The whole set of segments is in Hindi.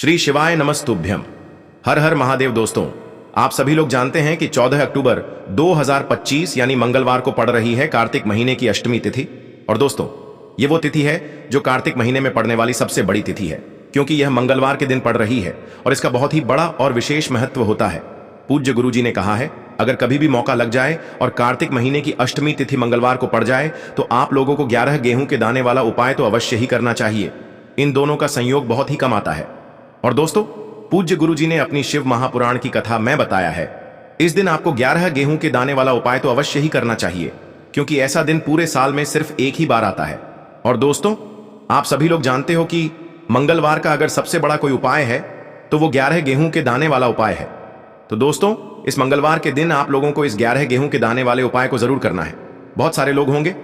श्री शिवाय नमस्तुभ्यम। हर हर महादेव। दोस्तों, आप सभी लोग जानते हैं कि 14 अक्टूबर 2025 यानी मंगलवार को पड़ रही है कार्तिक महीने की अष्टमी तिथि। और दोस्तों, ये वो तिथि है जो कार्तिक महीने में पड़ने वाली सबसे बड़ी तिथि है, क्योंकि यह मंगलवार के दिन पड़ रही है और इसका बहुत ही बड़ा और विशेष महत्व होता है। पूज्य गुरु जी ने कहा है, अगर कभी भी मौका लग जाए और कार्तिक महीने की अष्टमी तिथि मंगलवार को पड़ जाए तो आप लोगों को 11 गेहूं के दाने वाला उपाय तो अवश्य ही करना चाहिए। इन दोनों का संयोग बहुत ही कम आता है। और दोस्तों, पूज्य गुरु जी ने अपनी शिव महापुराण की कथा में बताया है, इस दिन आपको 11 गेहूं के दाने वाला उपाय तो अवश्य ही करना चाहिए, क्योंकि ऐसा दिन पूरे साल में सिर्फ एक ही बार आता है। और दोस्तों, आप सभी लोग जानते हो कि मंगलवार का अगर सबसे बड़ा कोई उपाय है तो वो 11 गेहूं के दाने वाला उपाय है। तो दोस्तों, इस मंगलवार के दिन आप लोगों को इस 11 गेहूं के दाने वाले उपाय को जरूर करना है। बहुत सारे लोग होंगे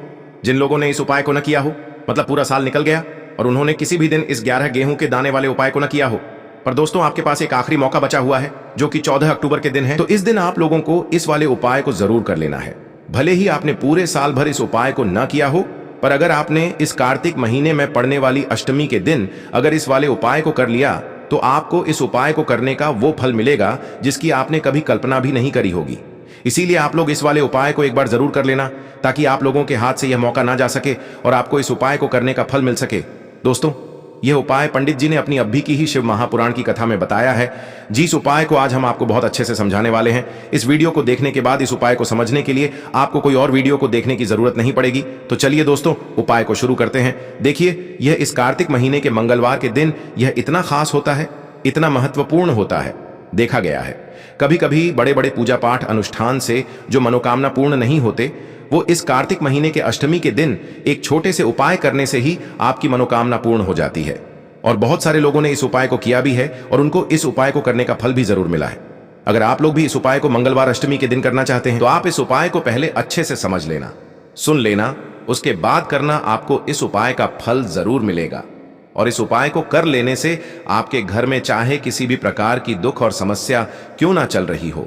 जिन लोगों ने इस उपाय को न किया हो, मतलब पूरा साल निकल गया और उन्होंने किसी भी दिन इस 11 गेहूं के दाने वाले उपाय को न किया हो। पर दोस्तों, आपके पास एक आखिरी मौका बचा हुआ है जो कि 14 अक्टूबर के दिन है। तो इस दिन आप लोगों को इस वाले उपाय को जरूर कर लेना है। भले ही आपने पूरे साल भर इस उपाय को न किया हो, पर अगर आपने इस कार्तिक महीने में पड़ने वाली अष्टमी के दिन अगर इस वाले उपाय को कर लिया तो आपको इस उपाय को करने का वो फल मिलेगा जिसकी आपने कभी कल्पना भी नहीं करी होगी। इसीलिए आप लोग इस वाले उपाय को एक बार जरूर कर लेना, ताकि आप लोगों के हाथ से यह मौका ना जा सके और आपको इस उपाय को करने का फल मिल सके। दोस्तों, यह उपाय पंडित जी ने अपनी अभी की ही शिव महापुराण की कथा में बताया है। जिस उपाय को आज हम आपको बहुत अच्छे से समझाने वाले हैं। इस वीडियो को देखने के बाद इस उपाय को समझने के लिए आपको कोई और वीडियो को देखने की जरूरत नहीं पड़ेगी। तो चलिए दोस्तों, उपाय को शुरू करते हैं। देखिए, यह इस कार्तिक महीने के मंगलवार के दिन यह इतना खास होता है, इतना महत्वपूर्ण होता है। देखा गया है कभी कभी बड़े बड़े पूजा पाठ अनुष्ठान से जो मनोकामना पूर्ण नहीं होते, वो इस कार्तिक महीने के अष्टमी के दिन एक छोटे से उपाय करने से ही आपकी मनोकामना पूर्ण हो जाती है। और बहुत सारे लोगों ने इस उपाय को किया भी है और उनको इस उपाय को करने का फल भी जरूर मिला है। अगर आप लोग भी इस उपाय को मंगलवार अष्टमी के दिन करना चाहते हैं तो आप इस उपाय को पहले अच्छे से समझ लेना, सुन लेना, उसके बाद करना। आपको इस उपाय का फल जरूर मिलेगा। और इस उपाय को कर लेने से आपके घर में चाहे किसी भी प्रकार की दुख और समस्या क्यों ना चल रही हो,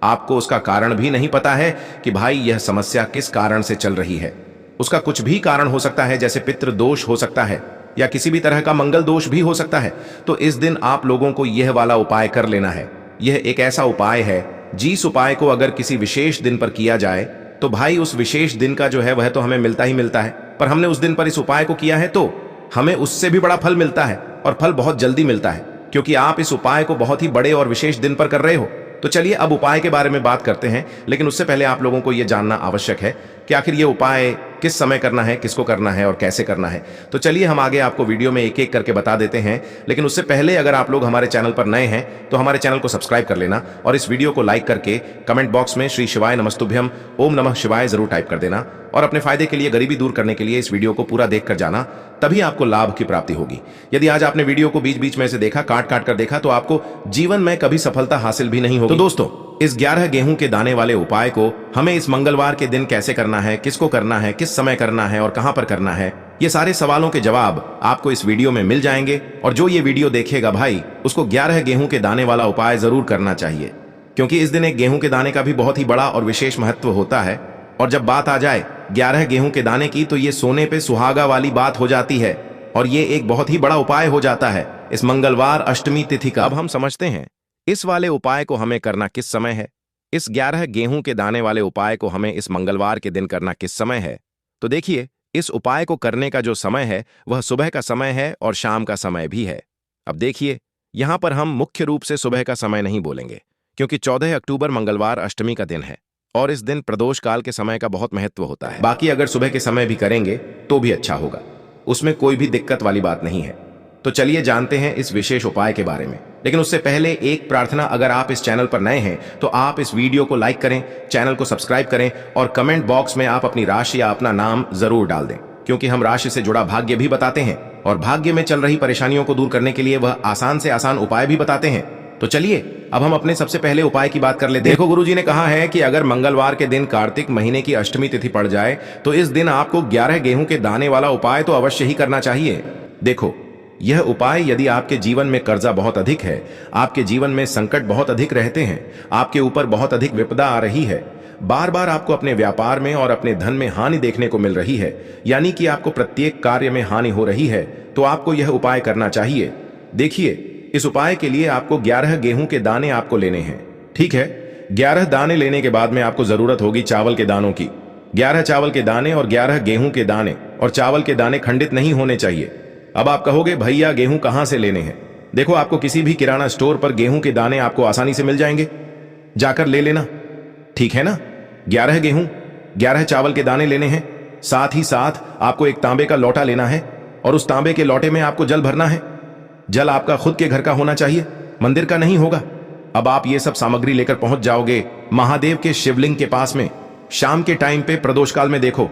आपको उसका कारण भी नहीं पता है कि भाई यह समस्या किस कारण से चल रही है। उसका कुछ भी कारण हो सकता है, जैसे पितृ दोष हो सकता है या किसी भी तरह का मंगल दोष भी हो सकता है। तो इस दिन आप लोगों को यह वाला उपाय कर लेना है। यह एक ऐसा उपाय है जिस उपाय को अगर किसी विशेष दिन पर किया जाए तो भाई उस विशेष दिन का जो है वह तो हमें मिलता ही मिलता है, पर हमने उस दिन पर इस उपाय को किया है तो हमें उससे भी बड़ा फल मिलता है, और फल बहुत जल्दी मिलता है, क्योंकि आप इस उपाय को बहुत ही बड़े और विशेष दिन पर कर रहे हो। तो चलिए अब उपाय के बारे में बात करते हैं, लेकिन उससे पहले आप लोगों को यह जानना आवश्यक है कि आखिर यह उपाय किस समय करना है, किसको करना है और कैसे करना है। तो चलिए हम आगे आपको वीडियो में एक एक करके बता देते हैं। लेकिन उससे पहले अगर आप लोग हमारे चैनल पर नए हैं तो हमारे चैनल को सब्सक्राइब कर लेना और इस वीडियो को लाइक करके कमेंट बॉक्स में श्री शिवाय नमस्तुभ्यम, ओम नमः शिवाय जरूर टाइप कर देना। और अपने फायदे के लिए, गरीबी दूर करने के लिए इस वीडियो को पूरा देख कर जाना, तभी आपको लाभ की प्राप्ति होगी। यदि आज आपने वीडियो को बीच बीच में से देखा, काट काट कर देखा, तो आपको जीवन में कभी सफलता हासिल भी नहीं होगी। तो दोस्तों, इस 11 गेहूं के दाने वाले उपाय को हमें इस मंगलवार के दिन कैसे करना है, किसको करना है, किस समय करना है और कहां पर करना है, ये सारे सवालों के जवाब आपको इस वीडियो में मिल जाएंगे। और जो ये वीडियो देखेगा भाई, उसको 11 गेहूं के दाने वाला उपाय जरूर करना चाहिए, क्योंकि इस दिन एक गेहूं के दाने का भी बहुत ही बड़ा और विशेष महत्व होता है। और जब बात आ जाए 11 गेहूं के दाने की, तो ये सोने पे सुहागा वाली बात हो जाती है और ये एक बहुत ही बड़ा उपाय हो जाता है इस मंगलवार अष्टमी तिथि का। अब हम समझते हैं इस वाले उपाय को हमें करना किस समय है। इस 11 गेहूं के दाने वाले उपाय को हमें इस मंगलवार के दिन करना किस समय है। तो देखिए, इस उपाय को करने का जो समय है वह सुबह का समय है और शाम का समय भी है। अब देखिए, यहां पर हम मुख्य रूप से सुबह का समय नहीं बोलेंगे, क्योंकि 14 अक्टूबर मंगलवार अष्टमी का दिन है और इस दिन प्रदोष काल के समय का बहुत महत्व होता है। बाकी अगर सुबह के समय भी करेंगे तो भी अच्छा होगा, उसमें कोई भी दिक्कत वाली बात नहीं है। तो चलिए जानते हैं इस विशेष उपाय के बारे में। लेकिन उससे पहले एक प्रार्थना, अगर आप इस चैनल पर नए हैं तो आप इस वीडियो को लाइक करें, चैनल को सब्सक्राइब करें और कमेंट बॉक्स में आप अपनी राशि या अपना नाम जरूर डाल दें, क्योंकि हम राशि से जुड़ा भाग्य भी बताते हैं और भाग्य में चल रही परेशानियों को दूर करने के लिए वह आसान से आसान उपाय भी बताते हैं। तो चलिए अब हम अपने सबसे पहले उपाय की बात कर लेते हैं। देखो, गुरु जी ने कहा है कि अगर मंगलवार के दिन कार्तिक महीने की अष्टमी तिथि पड़ जाए तो इस दिन आपको 11 गेहूं के दाने वाला उपाय तो अवश्य ही करना चाहिए। देखो, यह उपाय यदि आपके जीवन में कर्जा बहुत अधिक है, आपके जीवन में संकट बहुत अधिक रहते हैं, आपके ऊपर बहुत अधिक विपदा आ रही है, बार बार आपको अपने व्यापार में और अपने धन में हानि देखने को मिल रही है, यानी कि आपको प्रत्येक कार्य में हानि हो रही है, तो आपको यह उपाय करना चाहिए। देखिए, इस उपाय के लिए आपको 11 गेहूं के दाने आपको लेने हैं। ठीक है, 11 दाने लेने के बाद में आपको जरूरत होगी चावल के दानों की। 11 चावल के दाने और 11 गेहूं के दाने, और चावल के दाने खंडित नहीं होने चाहिए। अब आप कहोगे भैया गेहूं कहां से लेने हैं? देखो, आपको किसी भी किराना स्टोर पर गेहूं के दाने आपको आसानी से मिल जाएंगे, जाकर ले लेना। ठीक है ना? 11 गेहूं, 11 चावल के दाने लेने हैं। साथ ही साथ आपको एक तांबे का लोटा लेना है, और उस तांबे के लोटे में आपको जल भरना है। जल आपका खुद के घर का होना चाहिए, मंदिर का नहीं होगा। अब आप ये सब सामग्री लेकर पहुंच जाओगे महादेव के शिवलिंग के पास में। शाम के टाइम पे प्रदोष काल में देखो,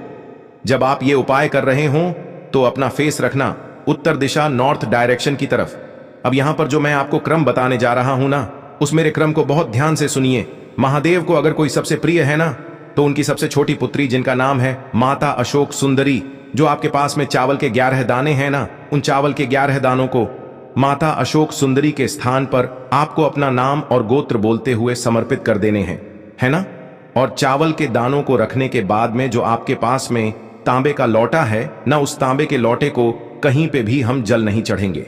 जब आप ये उपाय कर रहे हो तो अपना फेस रखना उत्तर दिशा, नॉर्थ डायरेक्शन की तरफ। अब यहां पर जो मैं आपको क्रम बताने जा रहा हूं ना, उस मेरे क्रम को बहुत ध्यान से सुनिए। महादेव को अगर कोई सबसे प्रिय है ना, तो उनकी सबसे छोटी पुत्री जिनका नाम है माता अशोक सुंदरी, जो आपके पास में चावल के 11 दाने हैं ना, उन चावल के 11 दानों को माता अशोक सुंदरी के स्थान पर आपको अपना नाम और गोत्र बोलते हुए समर्पित कर देने हैं, है ना? और चावल के दानों को रखने के बाद में जो आपके पास में तांबे का लोटा है ना, उस तांबे के लोटे को कहीं पे भी हम जल नहीं चढ़ेंगे।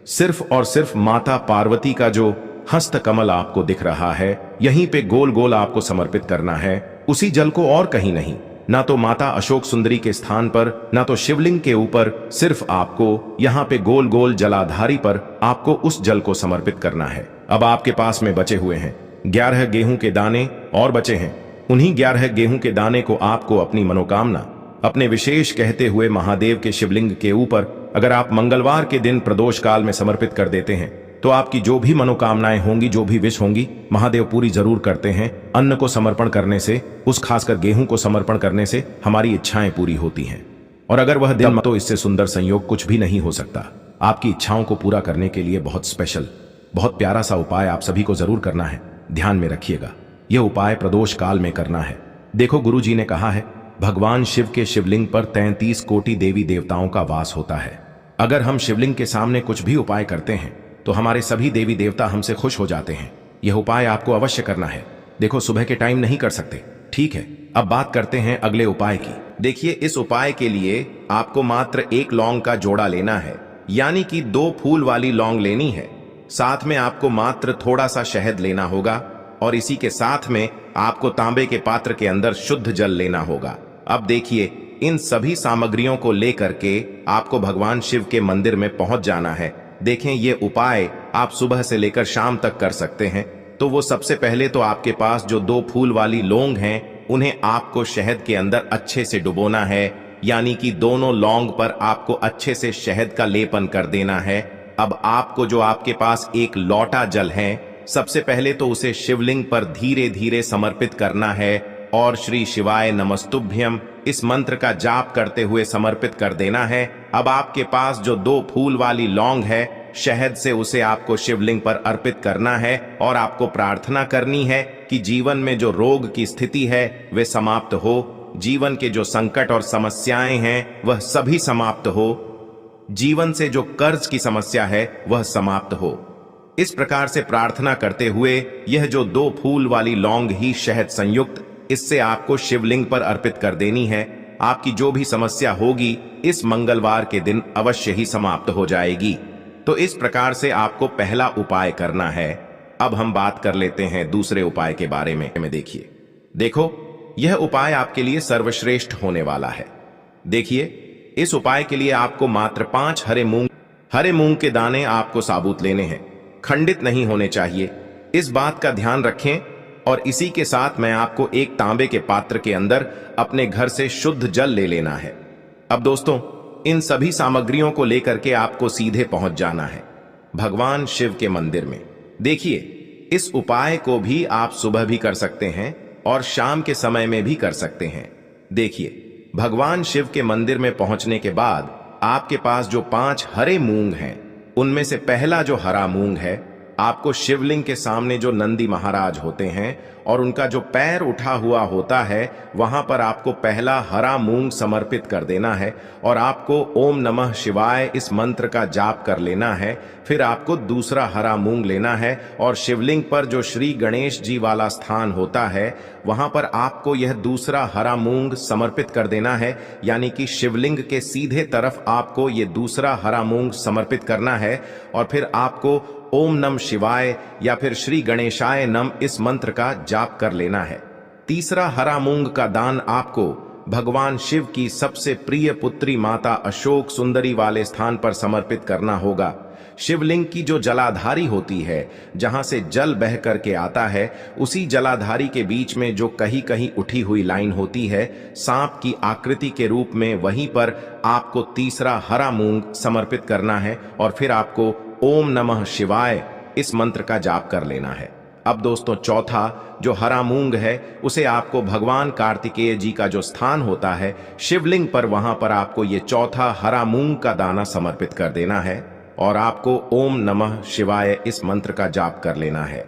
सिर्फ और सिर्फ माता पार्वती का जो हस्त कमल आपको दिख रहा है, यहीं पे गोल गोल आपको समर्पित करना है, उसी जल को, और कहीं नहीं। ना तो माता अशोक सुंदरी के स्थान पर, ना तो शिवलिंग के ऊपर, सिर्फ आपको यहाँ पे गोल गोल जलाधारी पर आपको उस जल को समर्पित करना है। अब आपके पास में बचे हुए हैं 11 गेहूं के दाने और बचे हैं। उन्हीं 11 गेहूं के दाने को आपको अपनी मनोकामना, अपने विशेष कहते हुए महादेव के शिवलिंग के ऊपर अगर आप मंगलवार के दिन प्रदोष काल में समर्पित कर देते हैं, तो आपकी जो भी मनोकामनाएं होंगी, जो भी विश होंगी, महादेव पूरी जरूर करते हैं। अन्न को समर्पण करने से, उस खासकर गेहूं को समर्पण करने से हमारी इच्छाएं पूरी होती हैं। और अगर वह दिन, तो इससे सुंदर संयोग कुछ भी नहीं हो सकता। आपकी इच्छाओं को पूरा करने के लिए बहुत स्पेशल, बहुत प्यारा सा उपाय आप सभी को जरूर करना है। ध्यान में रखिएगा, यह उपाय प्रदोष काल में करना है। देखो, गुरु जी ने कहा है भगवान शिव के शिवलिंग पर 33 कोटि देवी देवताओं का वास होता है। अगर हम शिवलिंग के सामने कुछ भी उपाय करते हैं तो हमारे सभी देवी देवता हमसे खुश हो जाते हैं। यह उपाय आपको अवश्य करना है। देखो, सुबह के टाइम नहीं कर सकते, ठीक है? अब बात करते हैं अगले उपाय की। देखिए, इस उपाय के लिए आपको मात्र 1 लौंग का जोड़ा लेना है, यानी कि 2 फूल वाली लौंग लेनी है। साथ में आपको मात्र थोड़ा सा शहद लेना होगा, और इसी के साथ में आपको तांबे के पात्र के अंदर शुद्ध जल लेना होगा। अब देखिए, इन सभी सामग्रियों को लेकर के आपको भगवान शिव के मंदिर में पहुंच जाना है। देखें, ये उपाय आप सुबह से लेकर शाम तक कर सकते हैं। तो वो सबसे पहले तो आपके पास जो 2 फूल वाली लौंग हैं, उन्हें आपको शहद के अंदर अच्छे से डुबोना है, यानी कि दोनों लौंग पर आपको अच्छे से शहद का लेपन कर देना है। अब आपको जो आपके पास एक लोटा जल है, सबसे पहले तो उसे शिवलिंग पर धीरे धीरे समर्पित करना है, और श्री शिवाय नमस्तुभ्यम इस मंत्र का जाप करते हुए समर्पित कर देना है। अब आपके पास जो 2 फूल वाली लौंग है, शहद से उसे आपको शिवलिंग पर अर्पित करना है, और आपको प्रार्थना करनी है कि जीवन में जो रोग की स्थिति है वे समाप्त हो, जीवन के जो संकट और समस्याएं हैं वह सभी समाप्त हो, जीवन से जो कर्ज की समस्या है वह समाप्त हो। इस प्रकार से प्रार्थना करते हुए यह जो 2 फूल वाली लौंग ही शहद संयुक्त, इससे आपको शिवलिंग पर अर्पित कर देनी है। आपकी जो भी समस्या होगी इस मंगलवार के दिन अवश्य ही समाप्त हो जाएगी। तो इस प्रकार से आपको पहला उपाय करना है। अब हम बात कर लेते हैं दूसरे उपाय के बारे में। देखिए, देखो, यह उपाय आपके लिए सर्वश्रेष्ठ होने वाला है। देखिए, इस उपाय के लिए आपको मात्र 5 हरे मूंग के दाने आपको साबुत लेने हैं, खंडित नहीं होने चाहिए। इस बात का ध्यान रखें। और इसी के साथ मैं आपको एक तांबे के पात्र के अंदर अपने घर से शुद्ध जल ले लेना है। अब दोस्तों, इन सभी सामग्रियों को लेकर के आपको सीधे पहुंच जाना है भगवान शिव के मंदिर में। देखिए, इस उपाय को भी आप सुबह भी कर सकते हैं और शाम के समय में भी कर सकते हैं। देखिए, भगवान शिव के मंदिर में पहुंचने के बाद आपके पास जो 5 हरे मूंग हैं, उनमें से पहला जो हरा मूंग है, आपको शिवलिंग के सामने जो नंदी महाराज होते हैं और उनका जो पैर उठा हुआ होता है, वहां पर आपको पहला हरा मूंग समर्पित कर देना है, और आपको ओम नमः शिवाय इस मंत्र का जाप कर लेना है। फिर आपको दूसरा हरा मूंग लेना है, और शिवलिंग पर जो श्री गणेश जी वाला स्थान होता है, वहां पर आपको यह दूसरा हरा मूंग समर्पित कर देना है, यानी कि शिवलिंग के सीधे तरफ आपको ये दूसरा हरा मूंग समर्पित करना है। और फिर आपको ओम नम शिवाय या फिर श्री गणेशाय नम इस मंत्र का जाप कर लेना है। तीसरा, हरा मूंग का दान आपको भगवान शिव की सबसे प्रिय पुत्री माता अशोक सुंदरी वाले स्थान पर समर्पित करना होगा। शिवलिंग की जो जलाधारी होती है, जहां से जल बह करके आता है, उसी जलाधारी के बीच में जो कहीं कहीं उठी हुई लाइन होती है सांप की आकृति के रूप में, वहीं पर आपको तीसरा हरा मूंग समर्पित करना है और फिर आपको ओम नमः शिवाय इस मंत्र का जाप कर लेना है। अब दोस्तों, चौथा जो हरा मूंग है उसे आपको भगवान कार्तिकेय जी का जो स्थान होता है शिवलिंग पर, वहां पर आपको ये चौथा हरा मूंग का दाना समर्पित कर देना है और आपको ओम नमः शिवाय इस मंत्र का जाप कर लेना है।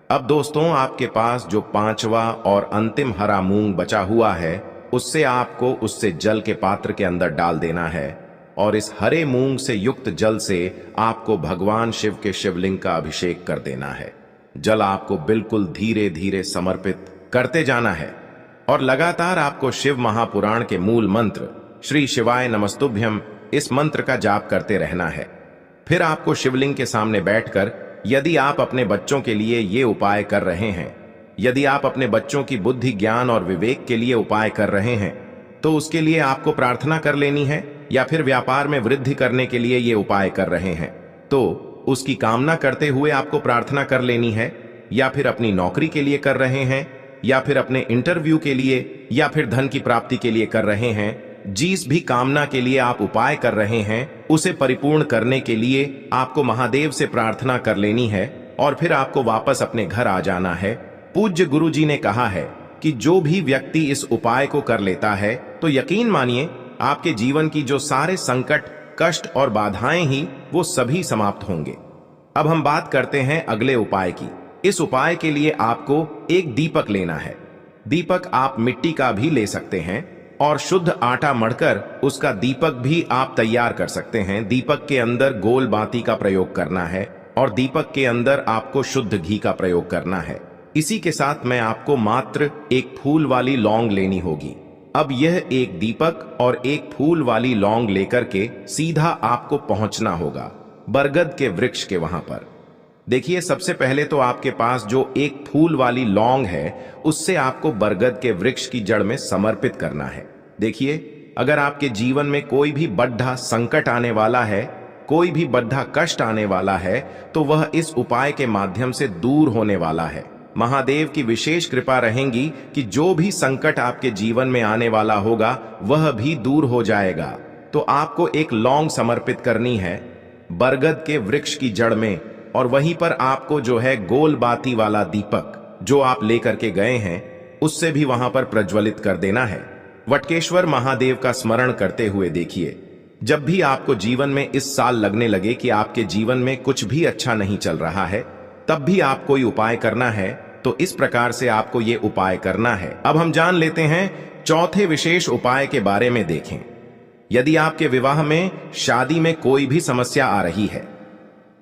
अब दोस्तों, आपके पास जो पांचवा और अंतिम हरा मूंग बचा हुआ है उससे आपको उससे जल के पात्र के अंदर डाल देना है और इस हरे मूंग से युक्त जल से आपको भगवान शिव के शिवलिंग का अभिषेक कर देना है। जल आपको बिल्कुल धीरे धीरे समर्पित करते जाना है और लगातार आपको शिव महापुराण के मूल मंत्र श्री शिवाय नमस्तुभ्यम इस मंत्र का जाप करते रहना है। फिर आपको शिवलिंग के सामने बैठकर, यदि आप अपने बच्चों के लिए ये उपाय कर रहे हैं, यदि आप अपने बच्चों की बुद्धि, ज्ञान और विवेक के लिए उपाय कर रहे हैं, तो उसके लिए आपको प्रार्थना कर लेनी है, या फिर व्यापार में वृद्धि करने के लिए ये उपाय कर रहे हैं तो उसकी कामना करते हुए आपको प्रार्थना कर लेनी है, या फिर अपनी नौकरी के लिए कर रहे हैं, या फिर अपने इंटरव्यू के लिए, या फिर धन की प्राप्ति के लिए कर रहे हैं। जिस भी कामना के लिए आप उपाय कर रहे हैं उसे परिपूर्ण करने के लिए आपको महादेव से प्रार्थना कर लेनी है और फिर आपको वापस अपने घर आ जाना है। पूज्य गुरु जी ने कहा है कि जो भी व्यक्ति इस उपाय को कर लेता है तो यकीन मानिए आपके जीवन की जो सारे संकट, कष्ट और बाधाएं ही वो सभी समाप्त होंगे। अब हम बात करते हैं अगले उपाय की। इस उपाय के लिए आपको एक दीपक लेना है। दीपक आप मिट्टी का भी ले सकते हैं और शुद्ध आटा मढ़कर उसका दीपक भी आप तैयार कर सकते हैं। दीपक के अंदर गोल बाती का प्रयोग करना है और दीपक के अंदर आपको शुद्ध घी का प्रयोग करना है। इसी के साथ में आपको मात्र एक फूल वाली लौंग लेनी होगी। अब यह एक दीपक और एक फूल वाली लौंग लेकर के सीधा आपको पहुंचना होगा बरगद के वृक्ष के वहां पर। देखिए, सबसे पहले तो आपके पास जो एक फूल वाली लौंग है उससे आपको बरगद के वृक्ष की जड़ में समर्पित करना है। देखिए, अगर आपके जीवन में कोई भी बड़ा संकट आने वाला है, कोई भी बड़ा कष्ट आने वाला है, तो वह इस उपाय के माध्यम से दूर होने वाला है। महादेव की विशेष कृपा रहेगी कि जो भी संकट आपके जीवन में आने वाला होगा वह भी दूर हो जाएगा। तो आपको एक लौंग समर्पित करनी है बरगद के वृक्ष की जड़ में और वहीं पर आपको जो है गोल बाती वाला दीपक जो आप लेकर के गए हैं उससे भी वहां पर प्रज्वलित कर देना है। वटकेश्वर महादेव का स्मरण करते हुए देखिए, जब भी आपको जीवन में इस साल लगने लगे कि आपके जीवन में कुछ भी अच्छा नहीं चल रहा है, तब भी आप कोई उपाय करना है तो इस प्रकार से आपको ये उपाय करना है। अब हम जान लेते हैं चौथे विशेष उपाय के बारे में। देखें, यदि आपके विवाह में, शादी में कोई भी समस्या आ रही है,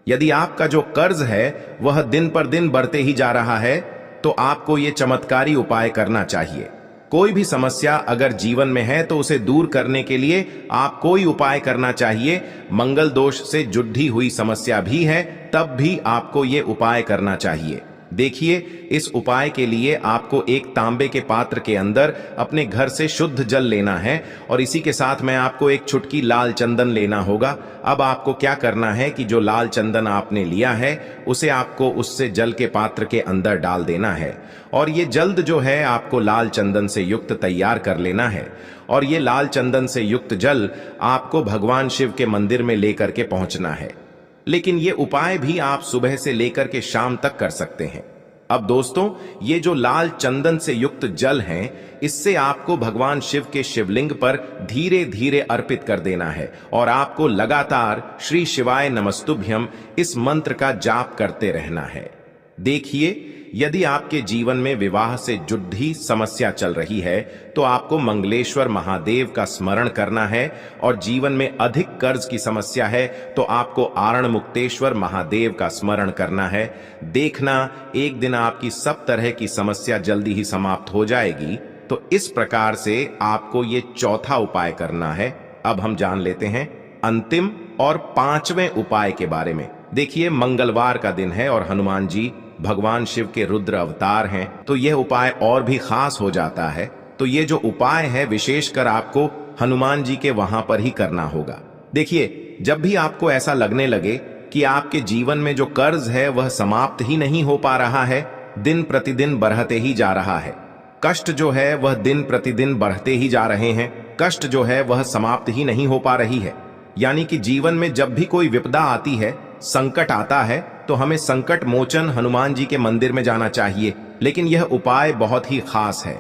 यदि आपका जो कर्ज है वह दिन पर दिन बढ़ते ही जा रहा है, तो आपको ये चमत्कारी उपाय करना चाहिए। कोई भी समस्या अगर जीवन में है तो उसे दूर करने के लिए आप कोई उपाय करना चाहिए। मंगल दोष से जुड़ी हुई समस्या भी है तब भी आपको ये उपाय करना चाहिए। देखिए, इस उपाय के लिए आपको एक तांबे के पात्र के अंदर अपने घर से शुद्ध जल लेना है और इसी के साथ में आपको एक चुटकी लाल चंदन लेना होगा। अब आपको क्या करना है कि जो लाल चंदन आपने लिया है उसे आपको उससे जल के पात्र के अंदर डाल देना है और ये जल्द जो है आपको लाल चंदन से युक्त तैयार कर लेना है और ये लाल चंदन से युक्त जल आपको भगवान शिव के मंदिर में लेकर के पहुंचना है। लेकिन ये उपाय भी आप सुबह से लेकर के शाम तक कर सकते हैं। अब दोस्तों, ये जो लाल चंदन से युक्त जल हैं, इससे आपको भगवान शिव के शिवलिंग पर धीरे धीरे अर्पित कर देना है और आपको लगातार श्री शिवाय नमस्तुभ्यम इस मंत्र का जाप करते रहना है। देखिए, यदि आपके जीवन में विवाह से जुड़ी समस्या चल रही है तो आपको मंगलेश्वर महादेव का स्मरण करना है और जीवन में अधिक कर्ज की समस्या है तो आपको आरण मुक्तेश्वर महादेव का स्मरण करना है। देखना, एक दिन आपकी सब तरह की समस्या जल्दी ही समाप्त हो जाएगी। तो इस प्रकार से आपको ये चौथा उपाय करना है। अब हम जान लेते हैं अंतिम और पांचवें उपाय के बारे में। देखिए, मंगलवार का दिन है और हनुमान जी भगवान शिव के रुद्र अवतार हैं, तो यह उपाय और भी खास हो जाता है। तो ये जो उपाय है विशेषकर आपको हनुमान जी के वहां पर ही करना होगा। देखिए, जब भी आपको ऐसा लगने लगे कि आपके जीवन में जो कर्ज है वह समाप्त ही नहीं हो पा रहा है, दिन प्रतिदिन बढ़ते ही जा रहा है, कष्ट जो है वह दिन प्रतिदिन बढ़ते ही जा रहे हैं, कष्ट जो है वह समाप्त ही नहीं हो पा रही है, यानी कि जीवन में जब भी कोई विपदा आती है, संकट आता है, तो हमें संकट मोचन हनुमान जी के मंदिर में जाना चाहिए। लेकिन यह उपाय बहुत ही खास है।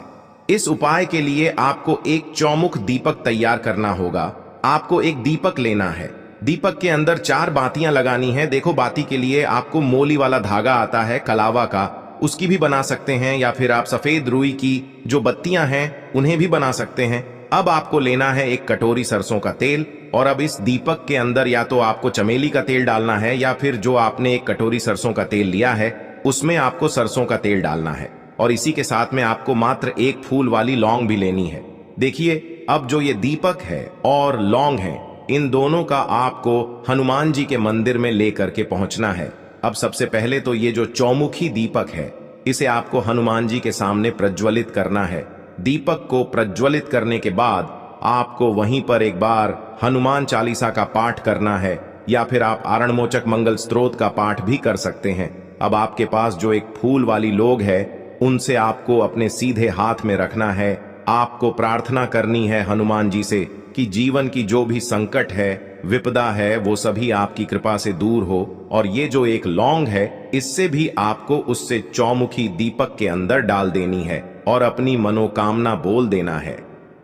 इस उपाय के लिए आपको एक चौमुख दीपक तैयार करना होगा। आपको एक दीपक लेना है, दीपक के अंदर 4 बातियां लगानी है। देखो, बाती के लिए आपको मोली वाला धागा आता है कलावा का, उसकी भी बना सकते हैं, या फिर आप सफेद रुई की जो बत्तियां हैं उन्हें भी बना सकते हैं। अब आपको लेना है एक कटोरी सरसों का तेल, और अब इस दीपक के अंदर या तो आपको चमेली का तेल डालना है, या फिर जो आपने एक कटोरी सरसों का तेल लिया है उसमें आपको सरसों का तेल डालना है, और इसी के साथ में आपको मात्र एक फूल वाली लौंग भी लेनी है। देखिए, अब जो ये दीपक है और लौंग है, इन दोनों का आपको हनुमान जी के मंदिर में लेकर के पहुंचना है। अब सबसे पहले तो ये जो चौमुखी दीपक है, इसे आपको हनुमान जी के सामने प्रज्वलित करना है। दीपक को प्रज्वलित करने के बाद आपको वहीं पर एक बार हनुमान चालीसा का पाठ करना है, या फिर आप आरणमोचक मंगल स्तोत्र का पाठ भी कर सकते हैं। अब आपके पास जो एक फूल वाली लोग है, उनसे आपको अपने सीधे हाथ में रखना है। आपको प्रार्थना करनी है हनुमान जी से कि जीवन की जो भी संकट है, विपदा है, वो सभी आपकी कृपा से दूर हो। और ये जो एक लौंग है, इससे भी आपको उससे चौमुखी दीपक के अंदर डाल देनी है और अपनी मनोकामना बोल देना है।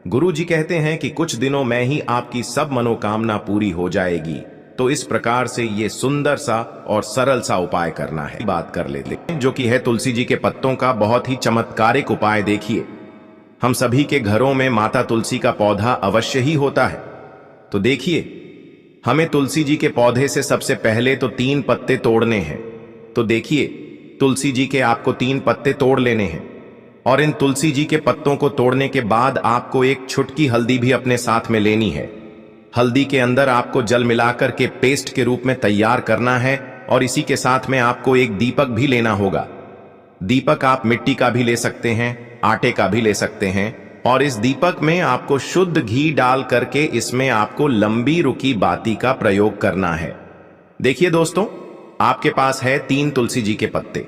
गुरु जी कहते हैं कि कुछ दिनों में ही आपकी सब मनोकामना पूरी हो जाएगी। तो इस प्रकार से ये सुंदर सा और सरल सा उपाय करना है। बात कर लेते हैं जो कि है तुलसी जी के पत्तों का बहुत ही चमत्कारिक उपाय। देखिए, हम सभी के घरों में माता तुलसी का पौधा अवश्य ही होता है। तो देखिए, हमें तुलसी जी के पौधे से सबसे पहले तो 3 पत्ते तोड़ने हैं। तो देखिए, तुलसी जी के आपको 3 पत्ते तोड़ लेने हैं, और इन तुलसी जी के पत्तों को तोड़ने के बाद आपको एक छुटकी हल्दी भी अपने साथ में लेनी है। हल्दी के अंदर आपको जल मिलाकर के पेस्ट के रूप में तैयार करना है, और इसी के साथ में आपको एक दीपक भी लेना होगा। दीपक आप मिट्टी का भी ले सकते हैं, आटे का भी ले सकते हैं, और इस दीपक में आपको शुद्ध घी डाल करके इसमें आपको लंबी रुकी बाती का प्रयोग करना है। देखिए दोस्तों, आपके पास है 3 तुलसी जी के पत्ते।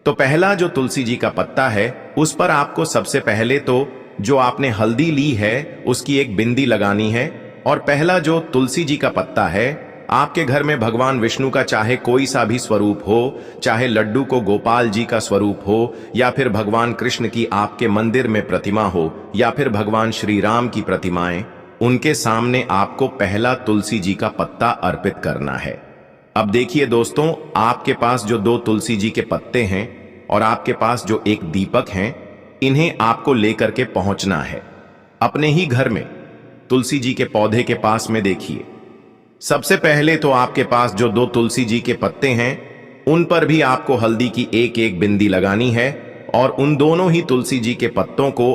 तो पहला जो तुलसी जी का पत्ता है, उस पर आपको सबसे पहले तो जो आपने हल्दी ली है उसकी एक बिंदी लगानी है। और पहला जो तुलसी जी का पत्ता है, आपके घर में भगवान विष्णु का चाहे कोई सा भी स्वरूप हो, चाहे लड्डू को गोपाल जी का स्वरूप हो, या फिर भगवान कृष्ण की आपके मंदिर में प्रतिमा हो, या फिर भगवान श्री राम की प्रतिमाएं, उनके सामने आपको पहला तुलसी जी का पत्ता अर्पित करना है। अब देखिए दोस्तों, आपके पास जो 2 तुलसी जी के पत्ते हैं और आपके पास जो एक दीपक हैं, इन्हें आपको लेकर के पहुंचना है अपने ही घर में तुलसी जी के पौधे के पास में। देखिए, सबसे पहले तो आपके पास जो 2 तुलसी जी के पत्ते हैं, उन पर भी आपको हल्दी की एक एक बिंदी लगानी है, और उन दोनों ही तुलसी जी के पत्तों को